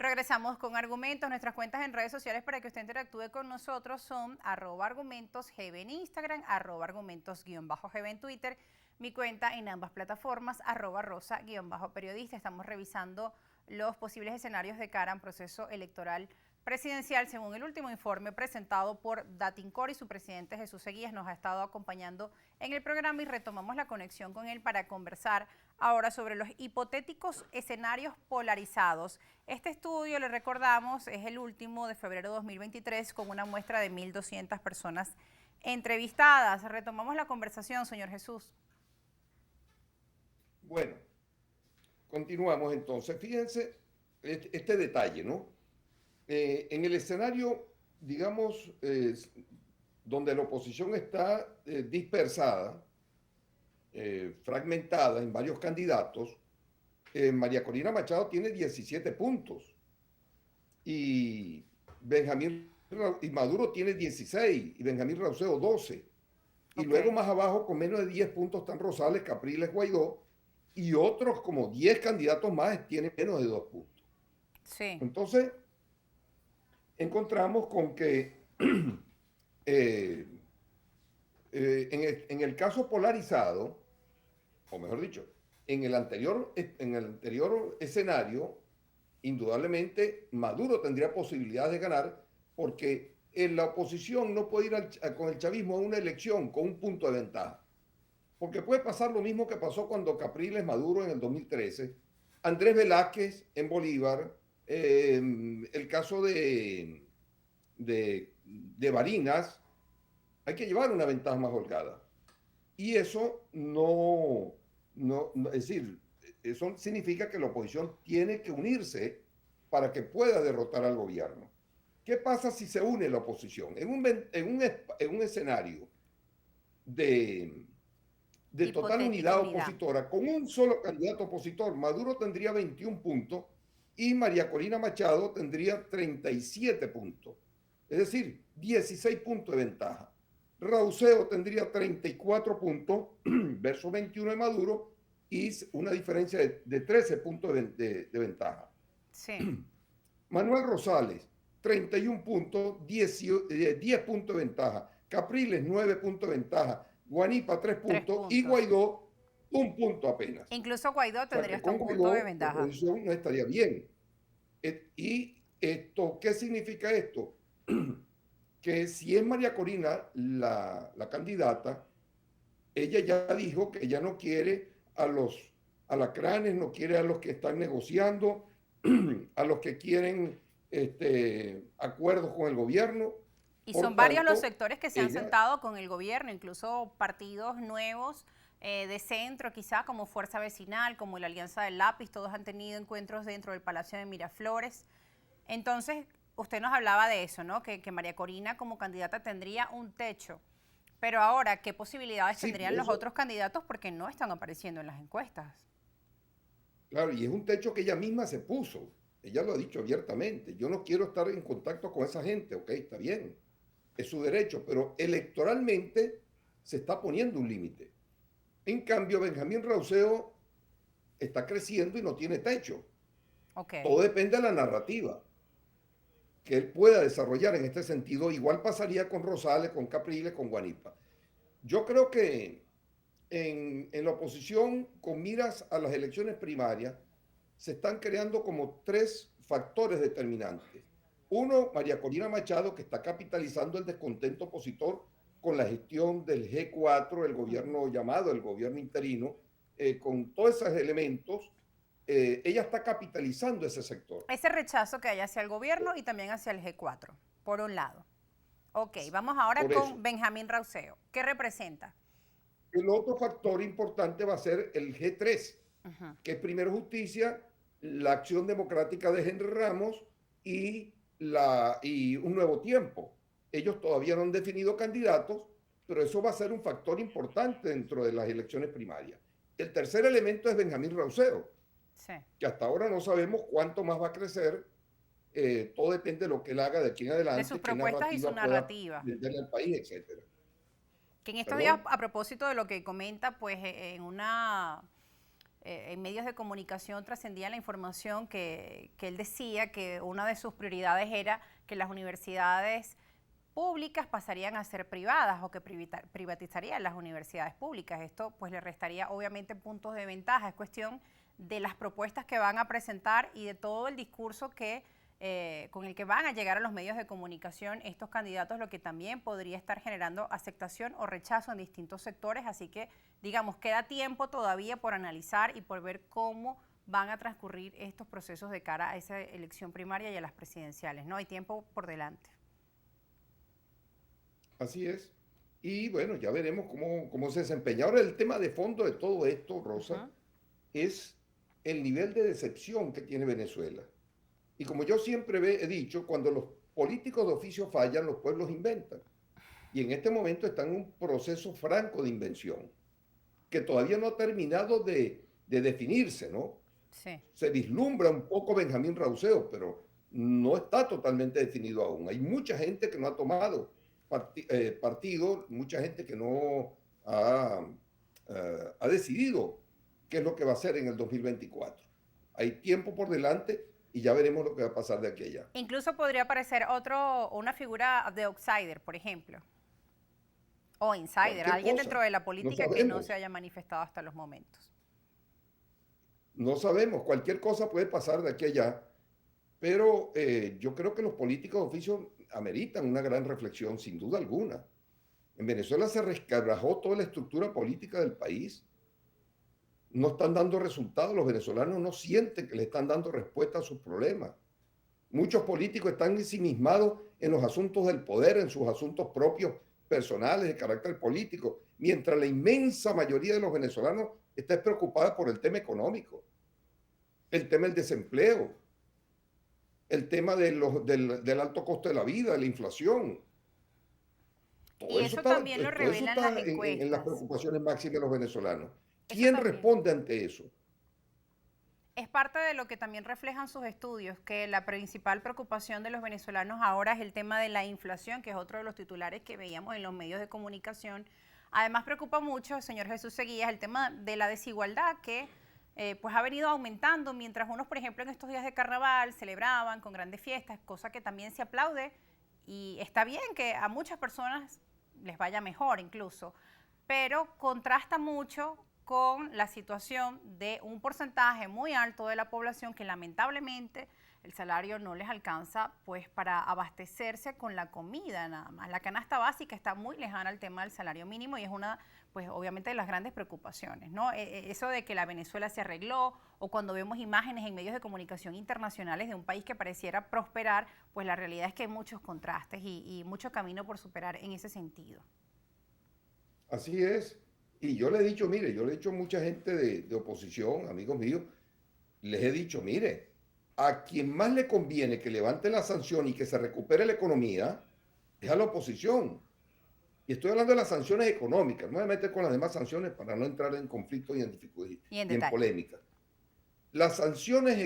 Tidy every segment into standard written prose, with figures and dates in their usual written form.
Regresamos con argumentos. Nuestras cuentas en redes sociales para que usted interactúe con nosotros son @argumentosgb en Instagram, @argumentos_gb en Twitter. Mi cuenta en ambas plataformas, @rosa_periodista. Estamos revisando los posibles escenarios de cara a un proceso electoral presidencial. Según el último informe presentado por Datincor y su presidente Jesús Seguías, nos ha estado acompañando en el programa y retomamos la conexión con él para conversar ahora sobre los hipotéticos escenarios polarizados. Este estudio, le recordamos, es el último de febrero de 2023 con una muestra de 1.200 personas entrevistadas. Retomamos la conversación, señor Jesús. Bueno, continuamos entonces. Fíjense este detalle, ¿no? En el escenario, digamos, donde la oposición está dispersada, fragmentada en varios candidatos, María Corina Machado tiene 17 puntos y Maduro tiene 16 y Benjamín Rauseo 12. Y luego más abajo, con menos de 10 puntos, están Rosales, Capriles, Guaidó, y otros como 10 candidatos más tienen menos de 2 puntos. Sí. Entonces, encontramos con que en el caso polarizado, o mejor dicho, en el anterior escenario, indudablemente Maduro tendría posibilidades de ganar porque la oposición no puede ir con el chavismo a una elección con un punto de ventaja. Porque puede pasar lo mismo que pasó cuando Capriles Maduro en el 2013, Andrés Velázquez en Bolívar, el caso de Barinas, hay que llevar una ventaja más holgada. Y eso es decir, eso significa que la oposición tiene que unirse para que pueda derrotar al gobierno. ¿Qué pasa si se une la oposición? En un escenario de total unidad opositora, con un solo candidato opositor, Maduro tendría 21 puntos y María Corina Machado tendría 37 puntos. Es decir, 16 puntos de ventaja. Rauseo tendría 34 puntos versus 21 de Maduro y una diferencia de 13 puntos de ventaja. Sí. Manuel Rosales, 31 puntos, 10 puntos de ventaja. Capriles, 9 puntos de ventaja. Guanipa, 3 puntos. Y Guaidó, 1 punto apenas. Incluso Guaidó tendría hasta un punto de ventaja. La oposición no estaría bien. ¿Y esto qué significa esto? Que si es María Corina la candidata, ella ya dijo que ella no quiere a los alacranes, no quiere a los que están negociando, a los que quieren acuerdos con el gobierno. Y son varios los sectores que se han sentado con el gobierno, incluso partidos nuevos de centro, quizá como Fuerza Vecinal, como la Alianza del Lápiz, todos han tenido encuentros dentro del Palacio de Miraflores. Entonces, usted nos hablaba de eso, ¿no? Que María Corina como candidata tendría un techo. Pero ahora, ¿qué posibilidades tendrían los otros candidatos? Porque no están apareciendo en las encuestas. Claro, y es un techo que ella misma se puso. Ella lo ha dicho abiertamente. Yo no quiero estar en contacto con esa gente, ok, está bien. Es su derecho, pero electoralmente se está poniendo un límite. En cambio, Benjamín Rauseo está creciendo y no tiene techo. Todo depende de la narrativa que él pueda desarrollar en este sentido. Igual pasaría con Rosales, con Capriles, con Guanipa. Yo creo que en la oposición, con miras a las elecciones primarias, se están creando como 3 factores determinantes. Uno, María Corina Machado, que está capitalizando el descontento opositor con la gestión del G4, el gobierno llamado, el gobierno interino, con todos esos elementos, ella está capitalizando ese sector. Ese rechazo que hay hacia el gobierno y también hacia el G4, por un lado. Ok, vamos ahora con Benjamín Rauseo. ¿Qué representa? El otro factor importante va a ser el G3, que es Primero Justicia, la Acción Democrática de Henry Ramos y Un Nuevo Tiempo. Ellos todavía no han definido candidatos, pero eso va a ser un factor importante dentro de las elecciones primarias. El tercer elemento es Benjamín Rauseo, que hasta ahora no sabemos cuánto más va a crecer. Todo depende de lo que él haga de aquí en adelante, de sus propuestas y su narrativa. Venderle al país, etcétera. Que en estos días, a propósito de lo que comenta, pues en una en medios de comunicación trascendía la información que él decía que una de sus prioridades era que las universidades públicas pasarían a ser privadas o que privatizarían las universidades públicas. Esto pues le restaría obviamente puntos de ventaja. Es cuestión de las propuestas que van a presentar y de todo el discurso con el que van a llegar a los medios de comunicación estos candidatos, lo que también podría estar generando aceptación o rechazo en distintos sectores. Así que, digamos, queda tiempo todavía por analizar y por ver cómo van a transcurrir estos procesos de cara a esa elección primaria y a las presidenciales, ¿no? Hay tiempo por delante. Así es. Y bueno, ya veremos cómo se desempeña. Ahora, el tema de fondo de todo esto, Rosa, es el nivel de decepción que tiene Venezuela. Y como yo siempre he dicho, cuando los políticos de oficio fallan, los pueblos inventan. Y en este momento están en un proceso franco de invención, que todavía no ha terminado de definirse, ¿no? Sí. Se vislumbra un poco Benjamín Rauseo, pero no está totalmente definido aún. Hay mucha gente que no ha tomado partido, mucha gente que no ha decidido qué es lo que va a hacer en el 2024. Hay tiempo por delante y ya veremos lo que va a pasar de aquí a allá. Incluso podría aparecer una figura de outsider, por ejemplo, o insider, Cualquier alguien cosa. dentro de la No política que no sabemos. se haya manifestado hasta los momentos. No sabemos. Cualquier cosa puede pasar de aquí a allá. Pero yo creo que los políticos de oficio ameritan una gran reflexión, sin duda alguna. En Venezuela se resquebrajó toda la estructura política del país. No están dando resultados. Los venezolanos no sienten que le están dando respuesta a sus problemas. Muchos políticos están ensimismados en los asuntos del poder, en sus asuntos propios, personales, de carácter político, mientras la inmensa mayoría de los venezolanos está preocupada por el tema económico, el tema del desempleo, el tema del alto costo de la vida, de la inflación. Y eso también lo Todo eso revelan las está en las encuestas. preocupaciones máximas de los venezolanos. Eso ¿Quién también. responde ante eso? Es parte de lo que también reflejan sus estudios, que la principal preocupación de los venezolanos ahora es el tema de la inflación, que es otro de los titulares que veíamos en los medios de comunicación. Además preocupa mucho, señor Jesús Seguías, el tema de la desigualdad que pues ha venido aumentando, mientras unos, por ejemplo, en estos días de carnaval celebraban con grandes fiestas, cosa que también se aplaude y está bien que a muchas personas les vaya mejor incluso, pero contrasta mucho con la situación de un porcentaje muy alto de la población que lamentablemente el salario no les alcanza pues para abastecerse con la comida nada más. La canasta básica está muy lejana al tema del salario mínimo y es una pues obviamente de las grandes preocupaciones, ¿no? Eso de que la Venezuela se arregló o cuando vemos imágenes en medios de comunicación internacionales de un país que pareciera prosperar, pues la realidad es que hay muchos contrastes y mucho camino por superar en ese sentido. Así es. Y yo le he dicho, mire, yo le he dicho a mucha gente de oposición, amigos míos, les he dicho, mire, a quien más le conviene que levante la sanción y que se recupere la economía es a la oposición. Y estoy hablando de las sanciones económicas, no me meter con las demás sanciones para no entrar en conflicto y en dificultad Y en y en detalle. polémica. Las sanciones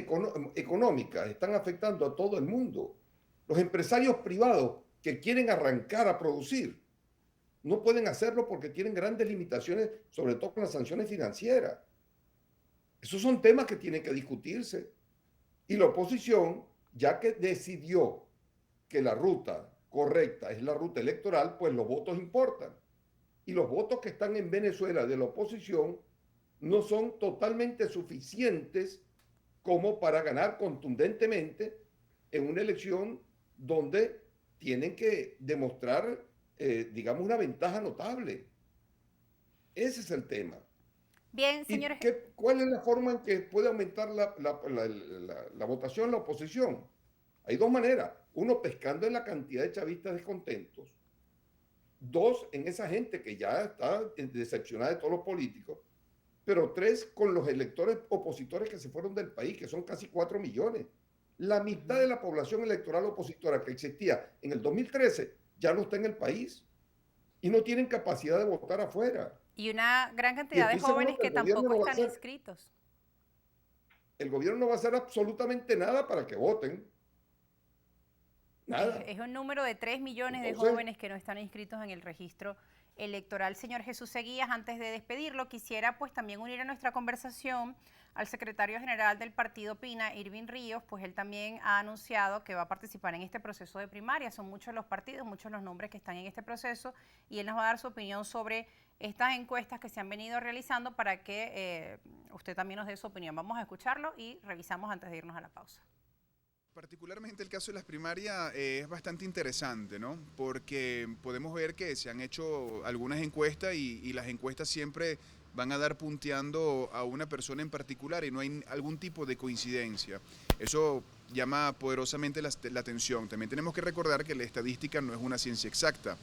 económicas están afectando a todo el mundo. Los empresarios privados que quieren arrancar a producir no pueden hacerlo porque tienen grandes limitaciones, sobre todo con las sanciones financieras. Esos son temas que tienen que discutirse. Y la oposición, ya que decidió que la ruta correcta es la ruta electoral, pues los votos importan. Y los votos que están en Venezuela de la oposición no son totalmente suficientes como para ganar contundentemente en una elección donde tienen que demostrar, digamos, una ventaja notable. Ese es el tema. Bien, ¿Y señores. cuál es la forma en que puede aumentar la votación la oposición? Hay dos maneras. Uno, pescando en la cantidad de chavistas descontentos. Dos, en esa gente que ya está decepcionada de todos los políticos. Pero tres, con los electores opositores que se fueron del país, que son casi 4 millones. La mitad de la población electoral opositora que existía en el 2013 ya no está en el país y no tienen capacidad de votar afuera. Y una gran Y cantidad de estoy seguro jóvenes que que el gobierno tampoco no va a están hacer, inscritos. el gobierno no va a hacer absolutamente nada para que voten. Nada. Es un número de 3 millones de Entonces, jóvenes que no están inscritos en el registro electoral. Señor Jesús Seguías, antes de despedirlo, quisiera pues también unir a nuestra conversación al secretario general del partido PINA, Irving Ríos, pues él también ha anunciado que va a participar en este proceso de primaria. Son muchos los partidos, muchos los nombres que están en este proceso y él nos va a dar su opinión sobre estas encuestas que se han venido realizando para que usted también nos dé su opinión. Vamos a escucharlo y revisamos antes de irnos a la pausa. Particularmente el caso de las primarias es bastante interesante, ¿no? Porque podemos ver que se han hecho algunas encuestas y las encuestas siempre van a dar punteando a una persona en particular y no hay algún tipo de coincidencia. Eso llama poderosamente la atención. También tenemos que recordar que la estadística no es una ciencia exacta.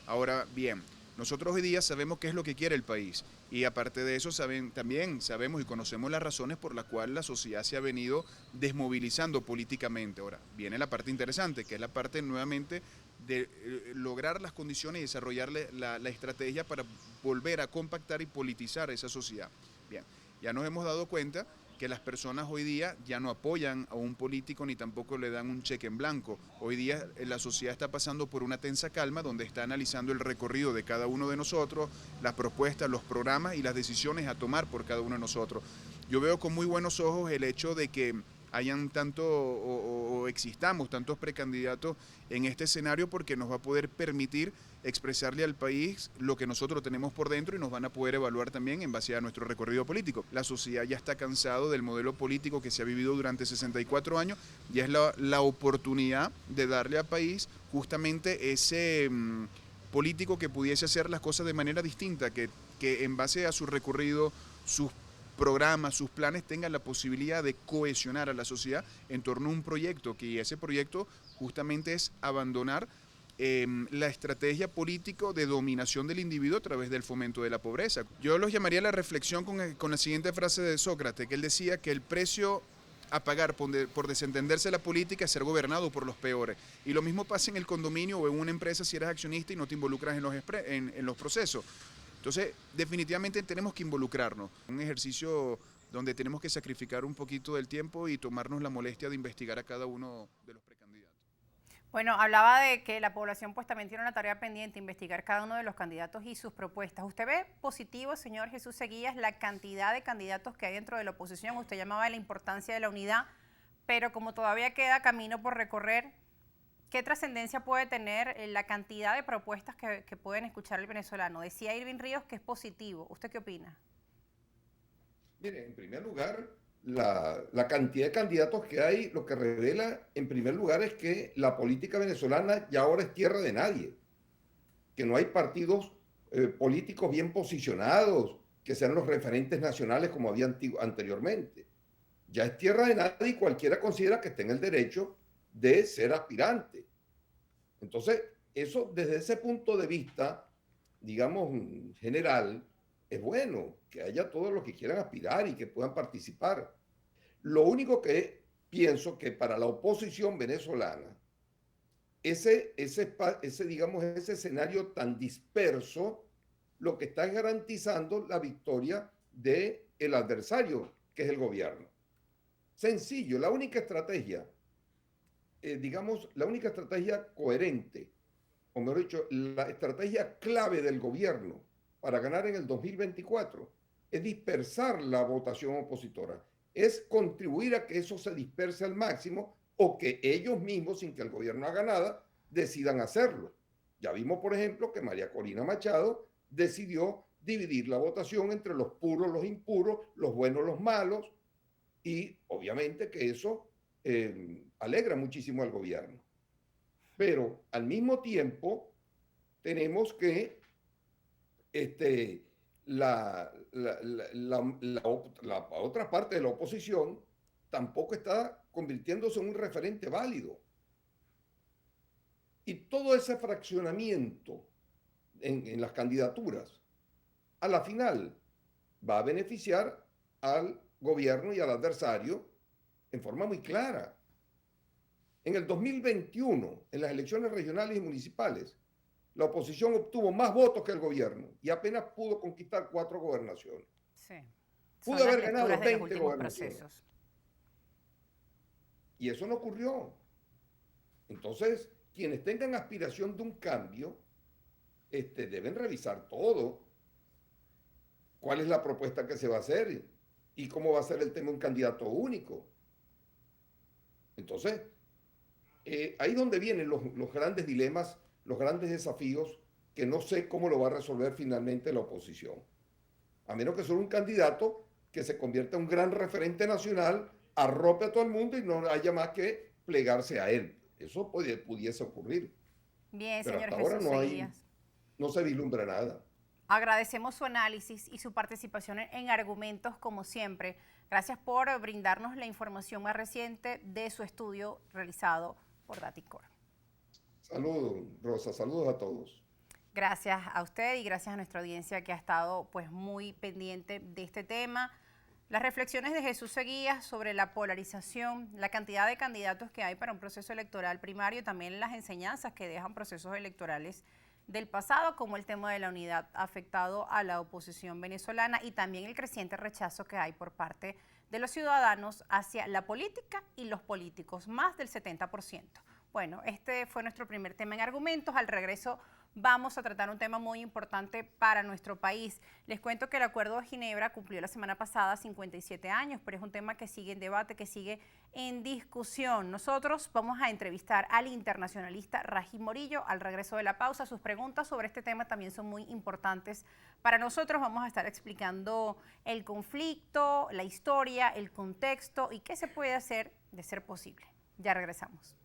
Ahora bien, nosotros hoy día sabemos qué es lo que quiere el país y aparte de eso también sabemos y conocemos las razones por las cuales la sociedad se ha venido desmovilizando políticamente. Ahora, viene la parte interesante, que es la parte nuevamente de lograr las condiciones y desarrollarle la estrategia para volver a compactar y politizar esa sociedad. Bien, ya nos hemos dado cuenta que las personas hoy día ya no apoyan a un político ni tampoco le dan un cheque en blanco. Hoy día la sociedad está pasando por una tensa calma donde está analizando el recorrido de cada uno de nosotros, las propuestas, los programas y las decisiones a tomar por cada uno de nosotros. Yo veo con muy buenos ojos el hecho de que hayan o existamos tantos precandidatos en este escenario porque nos va a poder permitir expresarle al país lo que nosotros tenemos por dentro y nos van a poder evaluar también en base a nuestro recorrido político. La sociedad ya está cansado del modelo político que se ha vivido durante 64 años y es la oportunidad de darle al país justamente ese político que pudiese hacer las cosas de manera distinta, que en base a su recorrido, sus programas, sus planes tengan la posibilidad de cohesionar a la sociedad en torno a un proyecto, que ese proyecto justamente es abandonar la estrategia política de dominación del individuo a través del fomento de la pobreza. Yo los llamaría a la reflexión con la siguiente frase de Sócrates, que él decía que el precio a pagar por desentenderse de la política es ser gobernado por los peores. Y lo mismo pasa en el condominio o en una empresa si eres accionista y no te involucras en los procesos. Entonces, definitivamente tenemos que involucrarnos. Un ejercicio donde tenemos que sacrificar un poquito del tiempo y tomarnos la molestia de investigar a cada uno de los precandidatos. Bueno, hablaba de que la población pues también tiene una tarea pendiente, investigar cada uno de los candidatos y sus propuestas. ¿Usted ve positivo, señor Jesús Seguías, la cantidad de candidatos que hay dentro de la oposición? Usted llamaba de la importancia de la unidad, pero como todavía queda camino por recorrer, ¿qué trascendencia puede tener la cantidad de propuestas que pueden escuchar el venezolano? Decía Irving Ríos que es positivo. ¿Usted qué opina? mire, en primer lugar, la cantidad de candidatos que hay, lo que revela, en primer lugar, es que la política venezolana ya ahora es tierra de nadie, que no hay partidos políticos bien posicionados, que sean los referentes nacionales como había anteriormente. Ya es tierra de nadie y cualquiera considera que está en el derecho de ser aspirante. Entonces, eso desde ese punto de vista, digamos, general, es bueno que haya todos los que quieran aspirar y que puedan participar. Lo único que pienso que para la oposición venezolana, digamos, ese escenario tan disperso, lo que está garantizando la victoria del adversario, que es el gobierno. Sencillo, la única estrategia, digamos, la única estrategia coherente, o mejor dicho, la estrategia clave del gobierno para ganar en el 2024 es dispersar la votación opositora, es contribuir a que eso se disperse al máximo o que ellos mismos, sin que el gobierno haga nada, decidan hacerlo. Ya vimos, por ejemplo, que María Corina Machado decidió dividir la votación entre los puros, los impuros, los buenos, los malos, y obviamente que eso alegra muchísimo al gobierno. Pero al mismo tiempo tenemos que la otra parte de la oposición tampoco está convirtiéndose en un referente válido. Y todo ese fraccionamiento en las candidaturas, a la final, va a beneficiar al gobierno y al adversario en forma muy clara. En el 2021, en las elecciones regionales y municipales, la oposición obtuvo más votos que el gobierno y apenas pudo conquistar 4 gobernaciones. Sí. Pudo haber ganado 20 gobernaciones. Procesos. Y eso no ocurrió. Entonces, quienes tengan aspiración de un cambio, deben revisar todo. ¿Cuál es la propuesta que se va a hacer? ¿Y cómo va a ser el tema de un candidato único? Entonces, ahí donde vienen los grandes dilemas, los grandes desafíos, que no sé cómo lo va a resolver finalmente la oposición. A menos que sea un candidato que se convierta en un gran referente nacional, arrope a todo el mundo y no haya más que plegarse a él. Eso pudiese ocurrir. Bien, Pero señor hasta ahora Jesús Seguías. no se vislumbra nada. Agradecemos su análisis y su participación en Argumentos como siempre. Gracias por brindarnos la información más reciente de su estudio realizado por Daticor. Saludos, Rosa, saludos a todos. Gracias a usted y gracias a nuestra audiencia que ha estado pues muy pendiente de este tema. Las reflexiones de Jesús Seguías sobre la polarización, la cantidad de candidatos que hay para un proceso electoral primario, también las enseñanzas que dejan procesos electorales del pasado, como el tema de la unidad afectado a la oposición venezolana y también el creciente rechazo que hay por parte de los ciudadanos hacia la política y los políticos, más del 70%. Bueno, este fue nuestro primer tema en Argumentos. Al regreso vamos a tratar un tema muy importante para nuestro país. Les cuento que el Acuerdo de Ginebra cumplió la semana pasada 57 años, pero es un tema que sigue en debate, que sigue en discusión. Nosotros vamos a entrevistar al internacionalista Raji Morillo al regreso de la pausa. Sus preguntas sobre este tema también son muy importantes para nosotros. Vamos a estar explicando el conflicto, la historia, el contexto y qué se puede hacer de ser posible. Ya regresamos.